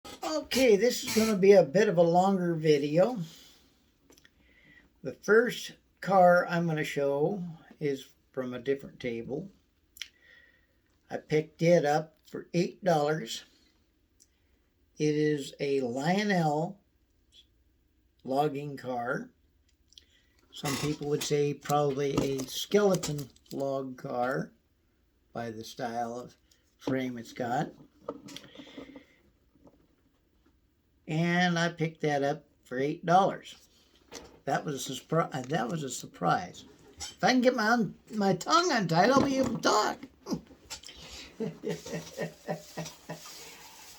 Okay, this is going to be a bit of a longer video. The first car I'm going to show is from a different table. I picked it up for $8. It is a Lionel logging car. Some people would say probably a skeleton log car by the style of frame it's got. And I picked that up for $8. That was a surprise. If I can get my tongue untied, I'll be able to talk.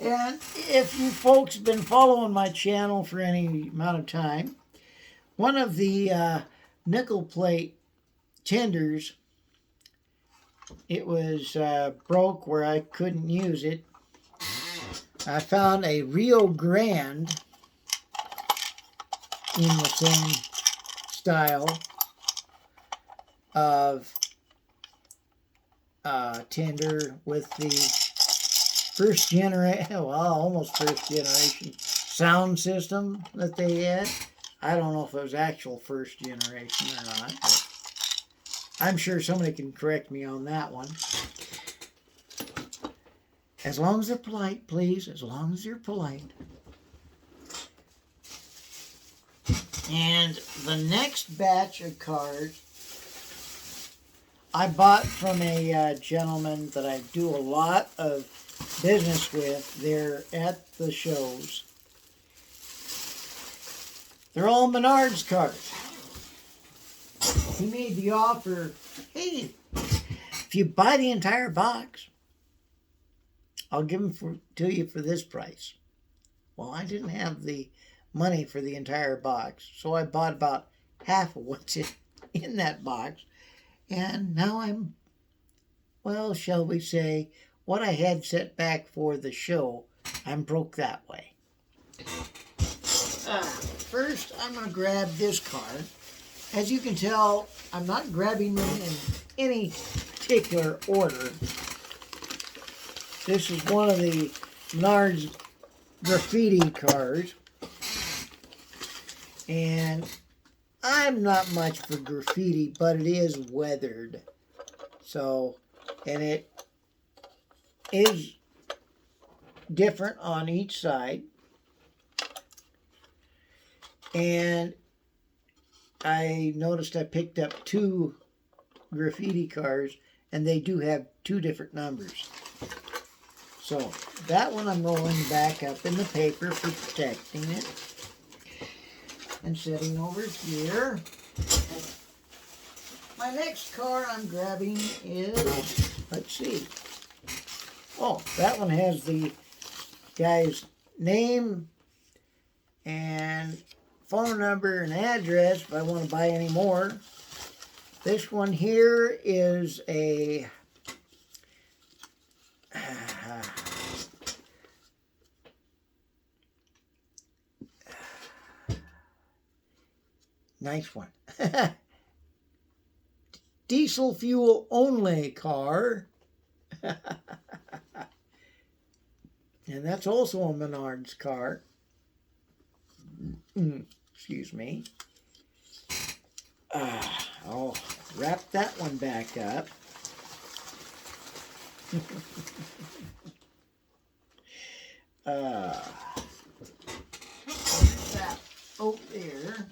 And if you folks have been following my channel for any amount of time, one of the nickel plate tenders, it was broke where I couldn't use it. I found a Rio Grande in the same style of tender with the first generation, well, almost first generation sound system that they had. I don't know if it was actual first generation or not, but I'm sure somebody can correct me on that one. As long as they're polite, please. As long as they're polite. And the next batch of cards I bought from a gentleman that I do a lot of business with. They're at the shows. They're all Menards cards. He made the offer, hey, if you buy the entire box, I'll give them to you for this price. Well, I didn't have the money for the entire box, so I bought about half of what's in that box. And now I'm, well, shall we say, what I had set back for the show, I'm broke that way. First, I'm going to grab this card. As you can tell, I'm not grabbing them in any particular order. This is one of the Menards graffiti cards. And I'm not much for graffiti, but it is weathered. So, and it is different on each side. And I noticed I picked up 2 graffiti cards, and they do have 2 different numbers. So that one I'm rolling back up in the paper for protecting it. And setting over here. My next card I'm grabbing is, let's see. Oh, that one has the guy's name and phone number and address if I want to buy any more. This one here is a nice one. Diesel fuel only car. And that's also a Menards car. Excuse me. I'll wrap that one back up. That out there.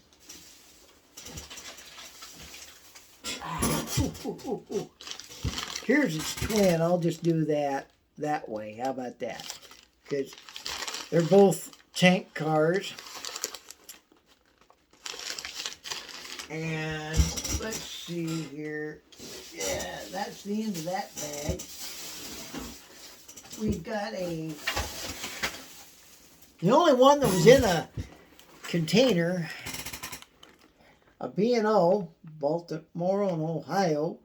Here's its twin. I'll just do that way. How about that? Because they're both tank cars. And let's see here. Yeah, that's the end of that bag. We've got the only one that was in a container, a B&O, Baltimore, Ohio.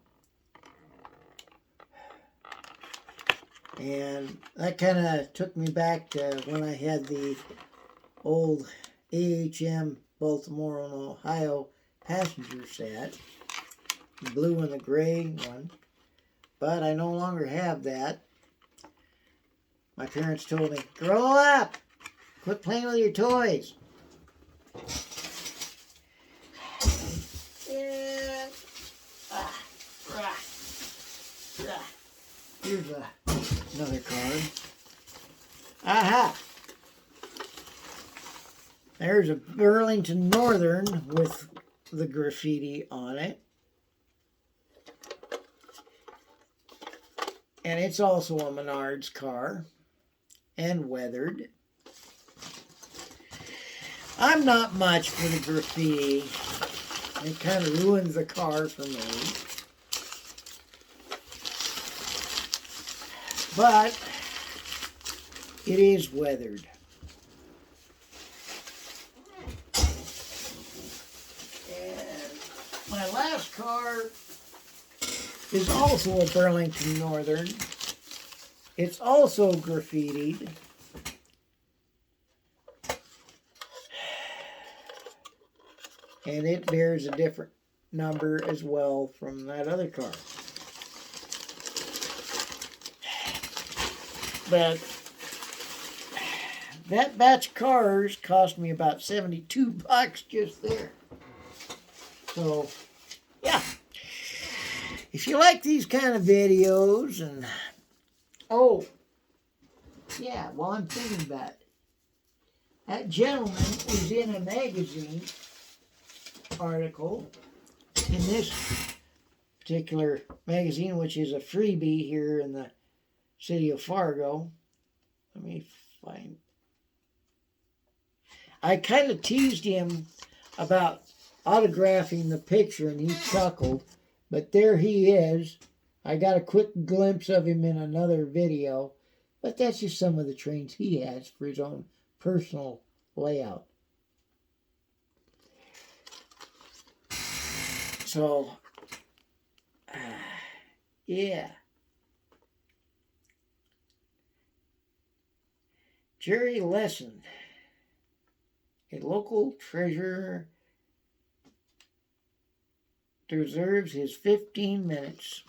And that kind of took me back to when I had the old AHM Baltimore, Ohio passenger set, the blue and the gray one. But I no longer have that. My parents told me, grow up, Quit playing with your toys. Yeah. Here's another card. Aha! There's a Burlington Northern with the graffiti on it. And it's also a Menards car and weathered. I'm not much for the graffiti. It kind of ruins the car for me. But it is weathered. And my last car is also a Burlington Northern. It's also graffitied. And it bears a different number as well from that other car. But that batch of cars cost me about $72 just there. So, yeah. If you like these kind of videos and... Oh, yeah, while I'm thinking about it. That gentleman was in a magazine article in this particular magazine, which is a freebie here in the city of Fargo. Let me find. I kind of teased him about autographing the picture, and he chuckled. But there he is. I got a quick glimpse of him in another video. But that's just some of the trains he has for his own personal layout. So, yeah. Jerry Lesson, a local treasurer, deserves his 15 minutes.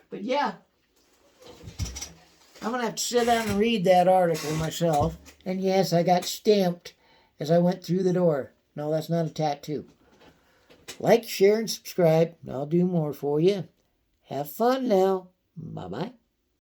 But yeah, I'm going to have to sit down and read that article myself. And yes, I got stamped as I went through the door. No, that's not a tattoo. Like, share, and subscribe. I'll do more for you. Have fun now. Bye-bye.